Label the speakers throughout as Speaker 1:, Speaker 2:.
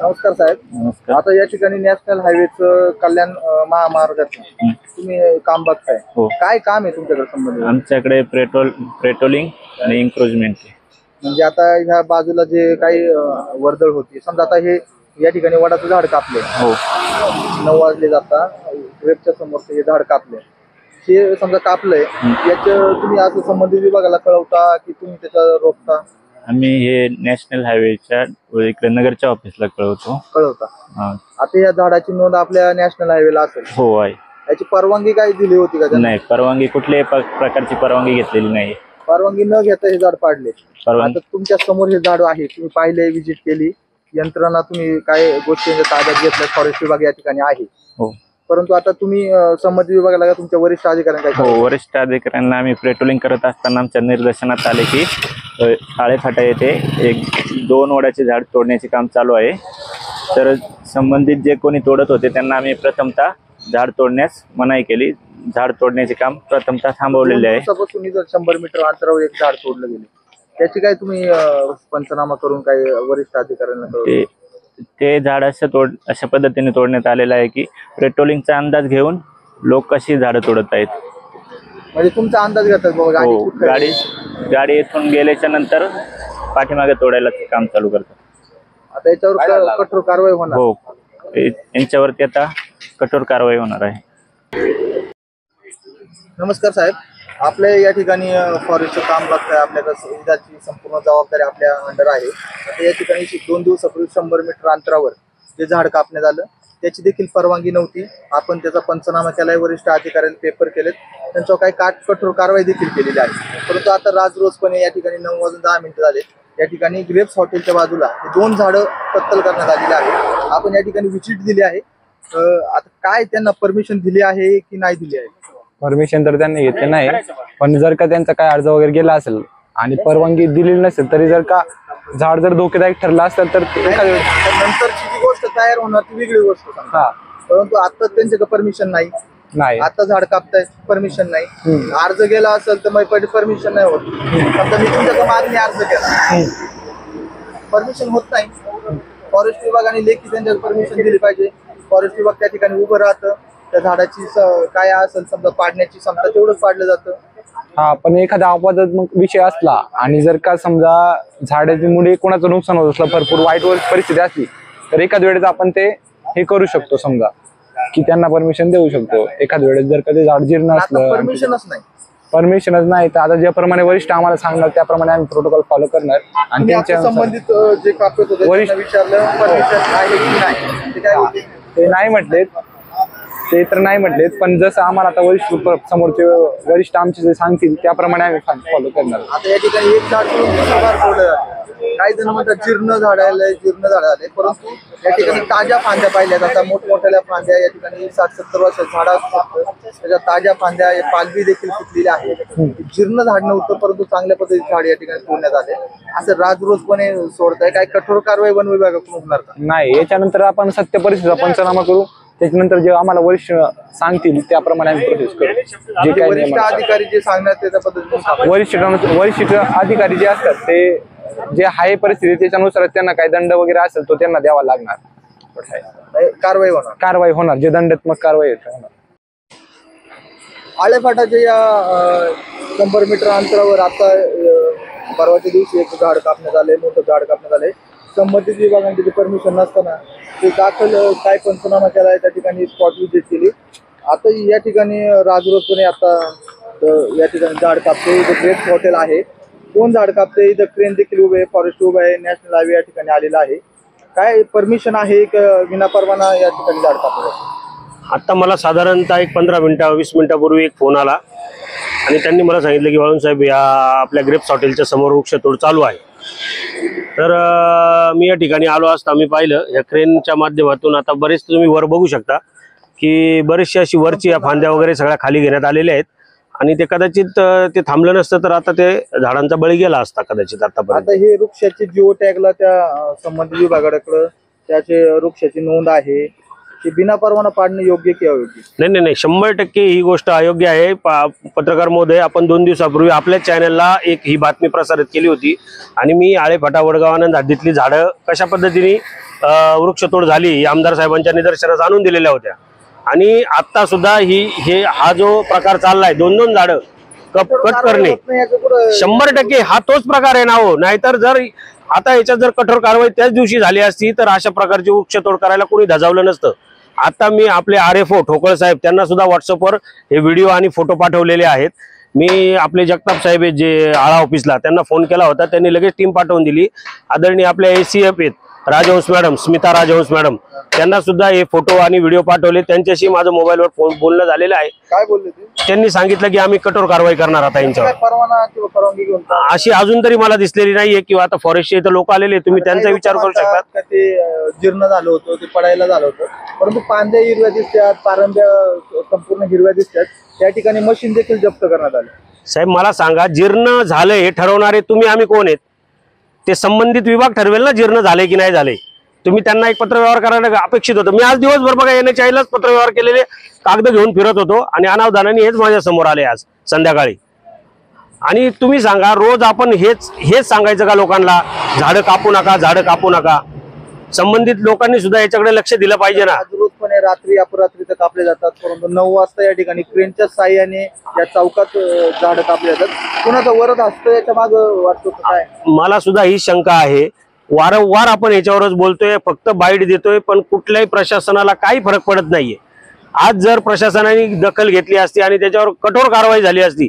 Speaker 1: नमस्कार साहेब.
Speaker 2: नमस्कार.
Speaker 1: आता या ठिकाणी नॅशनल हायवेचं कल्याण महामार्गाचं तुम्ही काम बघताय.
Speaker 2: हो.
Speaker 1: काय काम आहे तुमच्याकडे संबंधित?
Speaker 2: आमच्याकडे पेट्रोलिंग आणि एन्क्रोचमेंट.
Speaker 1: म्हणजे आता ह्या बाजूला जे काही वर्दळ होती, समजा आता हे या ठिकाणी वडाचं झाड कापले.
Speaker 2: हो.
Speaker 1: 9 वाजले जाता ग्रेपच्या समोर हे झाड कापले. हे समजा कापलंय, याचं तुम्ही असं संबंधित विभागाला कळवता की तुम्ही त्याचा रोखता?
Speaker 2: आम्ही हे नॅशनल हायवेच्या इकडे नगरच्या ऑफिसला
Speaker 1: कळवता.
Speaker 2: हा.
Speaker 1: आता या झाडाची नोंद आपल्या नॅशनल हायवेला असेल?
Speaker 2: हो आहे.
Speaker 1: याची परवानगी काय दिली होती का?
Speaker 2: नाही, परवानगी कुठल्याही प्रकारची परवानगी घेतलेली नाही.
Speaker 1: परवानगी न घेता हे झाड पाडले.
Speaker 2: परवानगी
Speaker 1: आता तुमच्या समोर हे झाड आहे, तुम्ही पाहिले, विजिट केली, यंत्रणा तुम्ही काय गोष्टी ताब्यात घेतल्या, फॉरेस्ट विभाग या ठिकाणी आहे.
Speaker 2: हो.
Speaker 1: परंतु आता तुम्ही संबंधित विभागाला तुमच्या वरिष्ठ अधिकाऱ्यांना काय?
Speaker 2: हो, वरिष्ठ अधिकाऱ्यांना आम्ही पेट्रोलिंग करत असताना आमच्या निर्देशनात आले की आळेफाटा येथे 1-2 वडाचे झाड तोडण्याचे काम चालू आहे. तर संबंधित जे कोणी तोडत होते त्यांना आम्ही प्रथमतः झाड तोडण्यास मनाई केली. झाड तोडण्याचे काम प्रथमतः थांबवलेले आहे.
Speaker 1: 2 दिवसापासून जर 100 मीटर अंतरावर एक झाड तोडलं गेले, त्याची काय तुम्ही पंचनामा करून काही वरिष्ठ अधिकाऱ्यांना?
Speaker 2: ते झाड अशा पद्धतीने तोडण्यात आलेलं आहे की पेट्रोलिंगचा अंदाज घेऊन लोक कशी झाडं तोडत आहेत.
Speaker 1: म्हणजे तुमचा अंदाज घेतात बाबा?
Speaker 2: हो, गाडी इथून गेल्याच्या नंतर पाठीमागे तोडायला काम चालू करतात.
Speaker 1: आता याच्यावर कठोर कारवाई होणार?
Speaker 2: हो, यांच्यावरती आता कठोर कारवाई होणार आहे.
Speaker 1: नमस्कार साहेब. आपल्या या ठिकाणी फॉरेस्टचं काम बघताय, आपल्याला सुविधाची संपूर्ण जबाबदारी आपल्या अंडर आहे. आता या ठिकाणी 2 दिवसापूर्वी 100 मीटर अंतरावर जे झाड कापण्यात आलं, त्याची देखील परवानगी नव्हती. आपण त्याचा पंचनामा केलाय, वरिष्ठ अधिकाऱ्यांनी पेपर केलेत, त्यांच्यावर काही कठोर कारवाई देखील केलेली आहे. परंतु आता राजरोजपणे या ठिकाणी 9 वाजून 10 मिनिटं झाले, या ठिकाणी ग्रेप्स हॉटेलच्या बाजूला 2 झाडं कत्तल करण्यात आलेली आहे. आपण या ठिकाणी विजिट दिली आहे. आता काय त्यांना परमिशन दिली आहे की नाही दिली आहे?
Speaker 3: परमिशन तर त्यांनी घेतली नाही, पण जर का त्यांचा काय अर्ज वगैरे गेला असेल आणि परवानगी दिलेली नसेल तरी जर का झाड जर धोकेदायक ठरलं असेल तर
Speaker 1: नंतरची जी गोष्ट तयार होणार ती वेगळी गोष्ट. परंतु आता त्यांच्याकडे परमिशन नाही. आता झाड कापताय, परमिशन नाही. अर्ज गेला असेल तर मग परमिशन नाही होत. समजा मी तुमच्याकडे मागणी अर्ज केला, परमिशन होत नाही. फॉरेस्ट विभागाने लेखी त्यांच्याकडे परमिशन दिली पाहिजे. फॉरेस्ट विभाग त्या ठिकाणी उभं राहतं, त्या झाडाची काय असेल समजा पाडण्याची क्षमता तेवढंच पाडलं जातं.
Speaker 3: हा, पण एखादा अपवादात्मक विषय असला आणि जर का समजा झाडामुळे कोणाचं नुकसान होत असलं, भरपूर वाईट परिस्थिती असली तर एखाद वेळेस आपण ते हे करू शकतो, समजा की त्यांना परमिशन देऊ शकतो. एखाद वेळेस जर का ते झाड जीर्ण असलं, परमिशनच नाही तर आता ज्याप्रमाणे वरिष्ठ आम्हाला सांगणार त्याप्रमाणे आम्ही प्रोटोकॉल फॉलो करणार. आणि त्यांच्या
Speaker 1: संबंधित जे कापत होते वरिष्ठ विचारलं परमिशन आहे की नाही,
Speaker 3: ते नाही म्हटलेत, ते तर नाही म्हटलेत, पण जसं आम्हाला आता वरिष्ठ समोरचे वरिष्ठ आमचे जे सांगतील त्याप्रमाणे आम्ही फॉलो करणार.
Speaker 1: आता या ठिकाणी एक झाड काही जण म्हणतात जीर्ण झाड आले, परंतु या ठिकाणी ताज्या फांद्या पाहिल्यात. आता मोठमोठ्या फांद्या या ठिकाणी 60-70 वर्षाचं झाड असतात, त्याच्या ताज्या फांद्या, पालवी देखील फुटलेली आहे. जीर्ण झाड नव्हतं, परंतु चांगल्या पद्धतीचे झाड या ठिकाणी तोडण्यात आले. असं राजरोजपणे सोडताय, काय कठोर कारवाई वन विभागाकडून होणार का?
Speaker 3: नाही, याच्यानंतर आपण सत्य परिस्थितीचा पंचनामा करू. त्याच्यानंतर जे आम्हाला वरिष्ठ सांगतील त्याप्रमाणे आम्ही प्रोसेस करू. जे काही
Speaker 1: वरिष्ठ अधिकारी जे सांगणार त्याच्या पद्धतीने
Speaker 3: वरिष्ठ अधिकारी जे असतात ते जे आहे परिस्थिती त्याच्यानुसार त्यांना काही दंड वगैरे असेल तो त्यांना द्यावा लागणार. कारवाई होणार जे दंडात्मक कारवाई होणार.
Speaker 1: आळेफाटाच्या या 100 मीटर अंतरावर आता परवाच्या दिवशी एक झाड कापण्यात आले, मोठं झाड कापण्यात आले. संबंधित विभागांची जी परमिशन नसताना ते दाखल काय पंचनामा केलाय, त्या ठिकाणी स्पॉट व्हिजिट केली. आता या ठिकाणी राजरोजपणे आता या ठिकाणी झाड कापते. इथं ग्रेप्स हॉटेल आहे, 2 झाड कापते. इथं क्रेन देखील उभे आहे, फॉरेस्ट उभं आहे, नॅशनल हायवे या ठिकाणी आलेला आहे. काय परमिशन आहे का विना परवाना या ठिकाणी झाड कापलं?
Speaker 4: आता मला साधारणतः एक 15-20 मिनिटापूर्वी एक फोन आला आणि त्यांनी मला सांगितलं की वाळून साहेब या आपल्या ग्रेप्स हॉटेलच्या समोर वृक्षतोड चालू आहे. तर मी या ठिकाणी आलो असता मी पाहिलं या क्रेनच्या माध्यमातून. आता बरेच तुम्ही वर बघू शकता की बरेचशी अशी वरची या फांद्या वगैरे सगळ्या खाली घेण्यात आलेल्या आहेत आणि ते कदाचित ते थांबलं नसतं तर आता ते झाडांचा बळी गेला असता कदाचित आतापर्यंत.
Speaker 1: आता हे वृक्षाचे जिओ टॅगला त्या संबंधित विभागाकडे त्याचे वृक्षाची नोंद आहे, की बिना परवाना पाडणं योग्य की अयोग्य?
Speaker 4: नाही, 100% ही गोष्ट अयोग्य आहे. पत्रकार महोदय, आपण 2 दिवसापूर्वी आपल्या चॅनलला एक ही बातमी प्रसारित केली होती आणि मी आळेफाटा वडगाव आनंद हद्दीतली झाडं कशा पद्धतीने वृक्षतोड झाली ही आमदार साहेबांच्या निदर्शनास आणून दिलेल्या होत्या आणि आता सुद्धा हा जो प्रकार चाललाय 2-2 झाडं कट करणे 100% हा तोच प्रकार आहे ना हो. नाहीतर जर आता याच्यात जर कठोर कारवाई त्याच दिवशी झाली असती तर अशा प्रकारची वृक्षतोड करायला कोणी धजावलं नसतं. आता मी आपले RFO ठोकळ साहेब त्यांना सुद्धा व्हॉट्सअपवर हे व्हिडिओ आणि फोटो पाठवलेले आहेत. मी आपले जगताप साहेब आहेत जे आळा ऑफिसला त्यांना फोन केला होता, त्यांनी लगेच टीम पाठवून दिली. आदरणीय आपल्या ACF आहेत राजहंस मॅडम, स्मिता राजहंस मॅडम, त्यांना सुद्धा हे फोटो आणि व्हिडिओ पाठवले. त्यांच्याशी माझं मोबाईलवर फोन बोलणं झालेलं आहे.
Speaker 1: काय बोलले ते?
Speaker 4: त्यांनी सांगितलं की आम्ही कठोर कारवाई करणार आता यांच्यावर.
Speaker 1: परवाना किंवा परवानगी घेऊन
Speaker 4: अशी अजून तरी मला दिसलेली नाहीये किंवा आता फॉरेस्टचे इथं लोक आलेले, तुम्ही त्यांचा विचार करू शकता.
Speaker 1: ते जीर्ण झालं होतं, ते पडायला झालं होतं, परंतु पांद्या हिरव्या दिसतात, पारंब्या संपूर्ण हिरव्या दिसतात. त्या ठिकाणी मशीन देखील जप्त करण्यात आलं.
Speaker 4: साहेब मला सांगा, जीर्ण झालं हे ठरवणारे तुम्ही आम्ही कोण आहेत? ते संबंधित विभाग ठरवेल ना जीर्ण झाले की नाही झाले. तुम्ही त्यांना एक पत्रव्यवहार करायला अपेक्षित होतं. मी आज दिवसभर बघा NHIलाच पत्रव्यवहार केलेले कागद घेऊन फिरत होतो आणि अनावधानाने हेच माझ्या समोर आले आज संध्याकाळी. आणि तुम्ही सांगा, रोज आपण हेच सांगायचं का लोकांना, झाडं कापू नका, झाडं कापू नका? संबंधित लोकांनी सुद्धा याच्याकडे लक्ष दिलं पाहिजे ना.
Speaker 1: रोजपणे रात्री अपरात्री तर कापले जातात, परंतु 9 वाजता या ठिकाणी क्रेनच्या साह्याने या चौकात झाडं कापले जातात. कुणाचा वरद असतं याच्या मागे वाटतो काय? मला
Speaker 4: सुद्धा ही शंका आहे. वारंवार आपण याच्यावरच बोलतोय, फक्त बाईट देतोय, पण कुठल्याही प्रशासनाला काही फरक पडत नाहीये. आज जर प्रशासनाने दखल घेतली असती आणि त्याच्यावर कठोर कारवाई झाली असती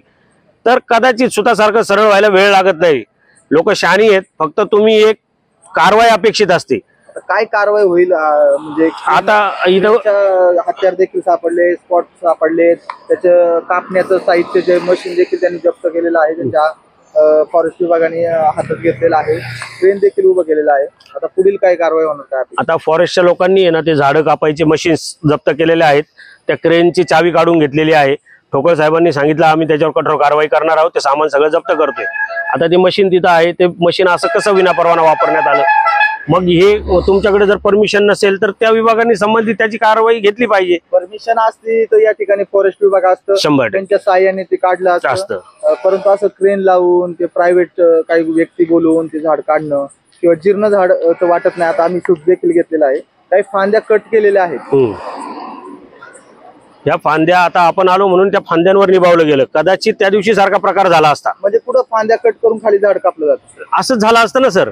Speaker 4: तर कदाचित सुतासारखं सरळ व्हायला वेळ लागत नाही. लोक शहाणी आहेत, फक्त तुम्ही एक कारवाई अपेक्षित असते.
Speaker 1: काय कारवाई होईल? म्हणजे आता हत्यार देखील सापडले, स्पॉट सापडले, त्याचं कापण्याचं साहित्य जे मशीन देखील त्यांनी जप्त केलेलं आहे, त्यांच्या फॉरेस्ट विभागाने हातात घेतलेला आहे. ट्रेन देखील उभं केलेलं आहे. आता पुढील काय कारवाई होणार काय?
Speaker 4: आता फॉरेस्टच्या लोकांनी ना ते झाडं कापायचे मशीन्स जप्त केलेले आहेत. त्या क्रेनची चावी काढून घेतलेली आहे. ठोकळ साहेबांनी सांगितलं आम्ही त्याच्यावर कठोर कारवाई करणार आहोत. ते सामान सगळं जप्त करतोय. आता ते मशीन तिथं आहे, ते मशीन असं कसं विनापरवाना वापरण्यात आलं? मग हे तुमच्याकडे जर परमिशन नसेल तर त्या विभागाने संबंधित त्याची कारवाई घेतली पाहिजे.
Speaker 1: परमिशन असती तर या ठिकाणी फॉरेस्ट विभाग असतं,
Speaker 4: 100%
Speaker 1: त्यांच्या साह्याने ते काढलं असतं. परंतु असं क्रेन लावून ते प्रायव्हेट काही व्यक्ती बोलवून ते झाड काढणं किंवा जीर्ण झाड तर वाटत नाही. आता आम्ही शूट देखील घेतलेला आहे. काही फांद्या कट केलेल्या आहेत.
Speaker 4: या फांद्या आता आपण आलो म्हणून त्या फांद्यांवर निभावलं गेलं. कदाचित त्या दिवशी सारखा प्रकार झाला असता.
Speaker 1: म्हणजे पुढे फांद्या कट करून खाली झाड कापलं जातं
Speaker 4: असंच झालं असतं ना सर.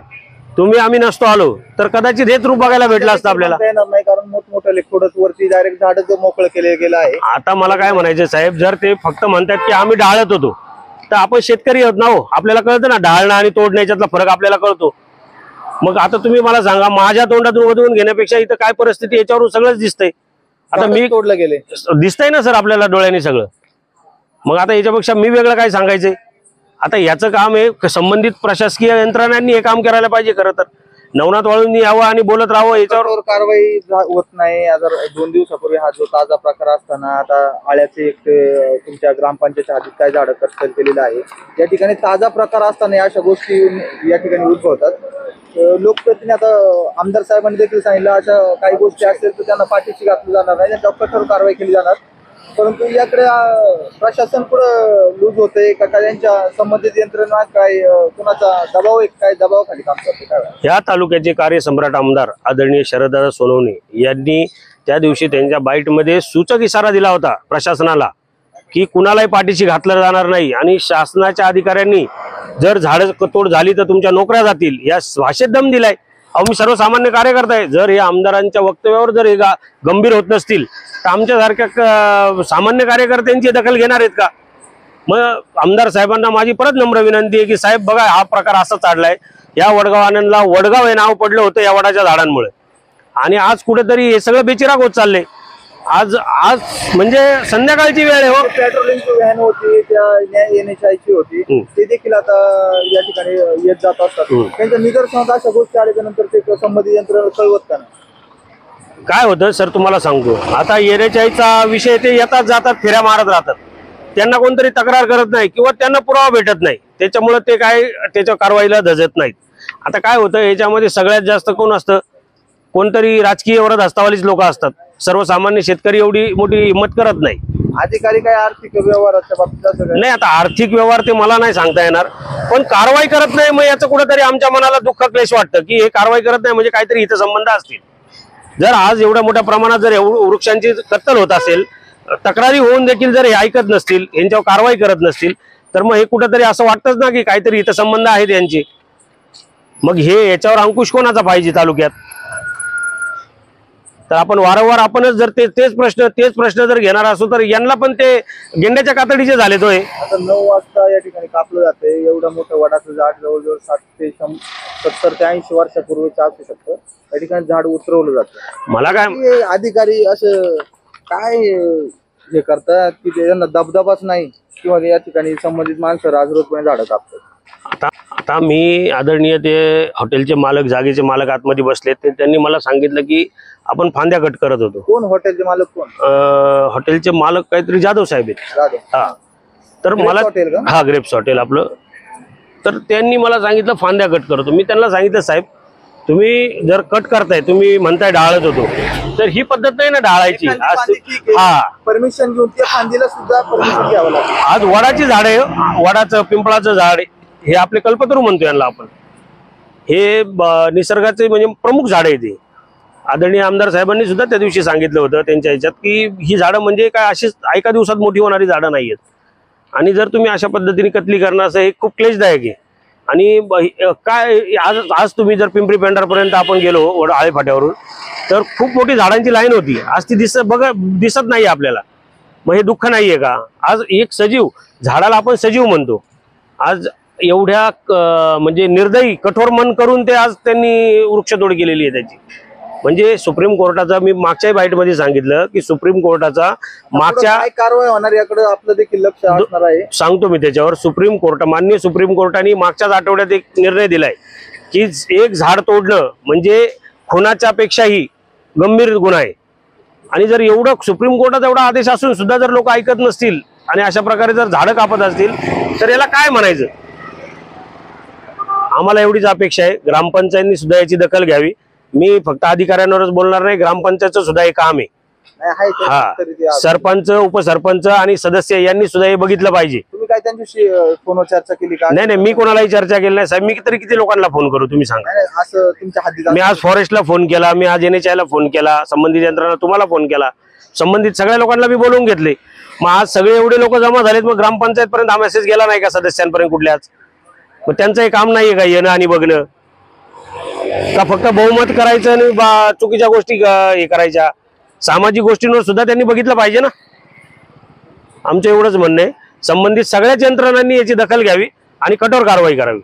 Speaker 4: तुम्ही आम्ही नसतो आलो तर कदाचित हेच रूप बघायला भेटलं असतं आपल्याला.
Speaker 1: येणार नाही, कारण मोठमोठे खोडच वरती डायरेक्ट झाड जो मोकळं केलं गेलं आहे.
Speaker 4: आता मला काय म्हणायचं साहेब, जर ते फक्त म्हणतात की आम्ही डाळत होतो तर आपण शेतकरी आहोत ना हो. आपल्याला कळतं ना डाळणं आणि तोडण्याच्यातला फरक आपल्याला कळतो. मग आता तुम्ही मला सांगा, माझ्या तोंडातून वधवून घेण्यापेक्षा इथं काय परिस्थिती याच्यावरून सगळंच दिसतंय. आता मी
Speaker 1: तोडलं गेले
Speaker 4: दिसतंय ना सर आपल्याला डोळ्यांनी सगळं. मग आता याच्यापेक्षा मी वेगळं काय सांगायचंय? आता याचं काम आहे संबंधित प्रशासकीय यंत्रणांनी हे काम करायला पाहिजे. खरं तर नवनाथ वाळूंनी यावं आणि बोलत राहावं, याच्यावर
Speaker 1: कारवाई होत नाही. आता 2 दिवसापूर्वी हा जो ताजा प्रकार असताना आता आळ्याचे एक तुमच्या ग्रामपंचायतच्या हद्दीत काय झाडं कट केलेलं आहे. या ठिकाणी ताजा प्रकार असताना अशा गोष्टी या ठिकाणी उद्भवतात. लोकप्रतिनिधी आता आमदार साहेबांनी देखील सांगितलं अशा काही गोष्टी असतील तर त्यांना पाठीशी घातली जाणार नाही, त्यांच्यावर कठोर कारवाई केली जाणार. परंतु याकडे प्रशासन पुढं लूज होते का त्यांच्या संबंधित यंत्रणा काय कुणाचा दबाव काय दबावाखाली काम करते काय?
Speaker 4: या तालुक्याचे कार्यसम्राट आमदार आदरणीय शरददादा सोनवणे यांनी त्या दिवशी त्यांच्या बाईटमध्ये सूचक इशारा दिला होता प्रशासनाला की कुणालाही पाठीशी घातलं जाणार नाही आणि शासनाच्या अधिकाऱ्यांनी जर झाड तोड झाली तर तुमच्या नोकऱ्या जातील या भाषेत दम दिलाय. अहो मी सर्वसामान्य कार्यकर्ता आहे. जर हे आमदारांच्या वक्तव्यावर जर हे गंभीर होत नसतील तर आमच्यासारख्या सामान्य कार्यकर्त्यांची दखल घेणार आहेत का? मग आमदार साहेबांना माझी परत नम्र विनंती आहे की साहेब बघा हा प्रकार असा चाललाय. या वडगाव आनंदला वडगाव हे नाव पडलं होतं या वडाच्या झाडांमुळे आणि आज कुठेतरी हे सगळं बेचिराग होत चाललंय. आज म्हणजे संध्याकाळची वेळ आहे हो.
Speaker 1: पेट्रोलिंगची व्हॅन होती त्या NHIची होती ते देखील आता या ठिकाणी येत जात असतात. त्यांच्या निदर्शनात अशा गोष्टी आल्याच्या नंतर ते संबंधित यंत्रणा कळवत का नाही?
Speaker 4: काय होतं सर तुम्हाला सांगतो, आता NHIचा विषय ते येतात जातात फेऱ्या मारत राहतात. त्यांना कोणतरी तक्रार करत नाही किंवा त्यांना पुरावा भेटत नाही, त्याच्यामुळे ते काय त्याच्या कारवाईला धजत नाहीत. आता काय होतं याच्यामध्ये सगळ्यात जास्त कोण असतं? कोणतरी राजकीय वरद हस्तावालीच लोक असतात. सर्वसामान्य शेतकरी एवढी मोठी हिंमत करत नाही.
Speaker 1: अधिकारी काय आर्थिक व्यवहाराच्या बाबतीत असं काय?
Speaker 4: नाही, आता आर्थिक व्यवहार ते मला नाही सांगता येणार, पण कारवाई करत नाही, मग याचं कुठेतरी आमच्या मनाला दुःख क्लेश वाटतं की हे कारवाई करत नाही म्हणजे काहीतरी इथं संबंध असतील. जर आज एवढ्या मोठ्या प्रमाणात जर वृक्षांची कत्तल होत असेल, तक्रारी होऊन देखील जर हे ऐकत नसतील, यांच्यावर कारवाई करत नसतील, तर मग हे कुठेतरी असं वाटतंच ना की काहीतरी इथं संबंध आहेत यांचे. मग हे याच्यावर अंकुश कोणाचा पाहिजे तालुक्यात? तर आपण वारंवार आपणच जर तेच प्रश्न जर घेणार असू तर यांना पण ते गेंड्याच्या कातडीचे झाले. तो
Speaker 1: आता 9 वाजता या ठिकाणी कापलं जाते. एवढं मोठं वडाचं झाड जवळजवळ 70 ते 80 वर्षापूर्वीचं असू शकतं. त्या ठिकाणी झाड उतरवलं जातं.
Speaker 4: मला काय
Speaker 1: हे अधिकारी असं काय हे करतात की त्यांना दबदबाच नाही किंवा या ठिकाणी संबंधित माणसं राजरोजपणे झाडं कापतात.
Speaker 4: आता मी आदरणीय ते हॉटेलचे मालक, जागेचे मालक आतमध्ये बसले, ते त्यांनी मला सांगितलं की आपण फांद्या कट करत होतो.
Speaker 1: कोण हॉटेलचे मालक? कोण
Speaker 4: हॉटेलचे मालक काहीतरी जाधव साहेब आहेत.
Speaker 1: जाधव.
Speaker 4: हा, तर
Speaker 1: ग्रेप्स
Speaker 4: मला
Speaker 1: हॉटेल का?
Speaker 4: हा, ग्रेप्स हॉटेल आपलं. तर त्यांनी मला सांगितलं फांद्या कट करतो. मी त्यांना सांगितलं साहेब तुम्ही जर कट करताय, तुम्ही म्हणताय डाळत होतो, तर ही पद्धत नाही ना डाळायची. हा,
Speaker 1: परमिशन घेऊन त्या फांदीला सुद्धा परमिशन घ्यावं लागतं.
Speaker 4: आज वडाची झाड आहे, वडाचं पिंपळाचं झाड हे आपले कल्पतरू म्हणतो यांना आपण. हे निसर्गाचे म्हणजे प्रमुख झाड आहे ते. आदरणीय आमदार साहेबांनी सुद्धा त्या दिवशी सांगितलं होतं त्यांच्या ह्याच्यात की ही झाडं म्हणजे काय अशीच एका दिवसात मोठी होणारी झाडं नाही आहेत. आणि जर तुम्ही अशा पद्धतीने कत्ली करणं असं हे खूप क्लेशदायक आहे. आणि काय आज तुम्ही जर पिंपरी पेंढारपर्यंत आपण गेलो आळे फाट्यावरून, तर खूप मोठी झाडांची लाईन होती. आज ती दिसत नाही आपल्याला. मग हे दुःख नाहीये का? आज एक सजीव झाडाला आपण सजीव म्हणतो. आज एवढ्या म्हणजे निर्दयी कठोर मन करून ते आज त्यांनी वृक्षतोड केलेली आहे त्याची. म्हणजे सुप्रीम कोर्टाचा, मी मागच्याही बाईटमध्ये सांगितलं की सुप्रीम कोर्टाचा मागच्या
Speaker 1: काय कारवाई होणार याकडे आपलं देखील लक्ष असणार आहे.
Speaker 4: सांगतो मी त्याच्यावर. माननीय सुप्रीम कोर्टाने मागच्याच आठवड्यात एक निर्णय दिलाय की एक झाड तोडणं म्हणजे खुनाच्या पेक्षाही गंभीर गुन्हा आहे. आणि जर एवढं सुप्रीम कोर्टाचा एवढा आदेश असून सुद्धा जर लोक ऐकत नसतील आणि अशा प्रकारे जर झाडं कापत असतील तर याला काय म्हणायचं? आम्हाला एवढीच अपेक्षा आहे, ग्रामपंचायतींनी सुद्धा याची दखल घ्यावी. मी फक्त अधिकाऱ्यांवरच बोलणार नाही, ग्रामपंचायतचं सुद्धा एक काम आहे. हा, सरपंच, उपसरपंच आणि सदस्य यांनी सुद्धा हे बघितलं पाहिजे.
Speaker 1: तुम्ही काय त्यांच्याशी फोनवर चर्चा केली का?
Speaker 4: नाही, मी कोणालाही चर्चा केली नाही साहेब. मी तरी किती लोकांना फोन करू तुम्ही सांगा?
Speaker 1: असं तुमच्या हद्दीत
Speaker 4: मी आज फॉरेस्टला फोन केला, मी आज NHI ला फोन केला, संबंधित यंत्रणा तुम्हाला फोन केला, संबंधित सगळ्या लोकांना मी बोलवून घेतले. मग आज सगळे एवढे लोक जमा झालेत, मग ग्रामपंचायत पर्यंत हा मेसेज गेला नाही का सदस्यांपर्यंत कुठल्याच? मग त्यांचं हे काम नाहीये का येणं आणि बघणं? का फक्त बहुमत करायचं आणि चुकीच्या गोष्टी हे करायच्या? सामाजिक गोष्टींवर सुद्धा त्यांनी बघितलं पाहिजे ना. आमचं एवढंच म्हणणं आहे, संबंधित सगळ्याच यंत्रणांनी याची दखल घ्यावी आणि कठोर कारवाई करावी.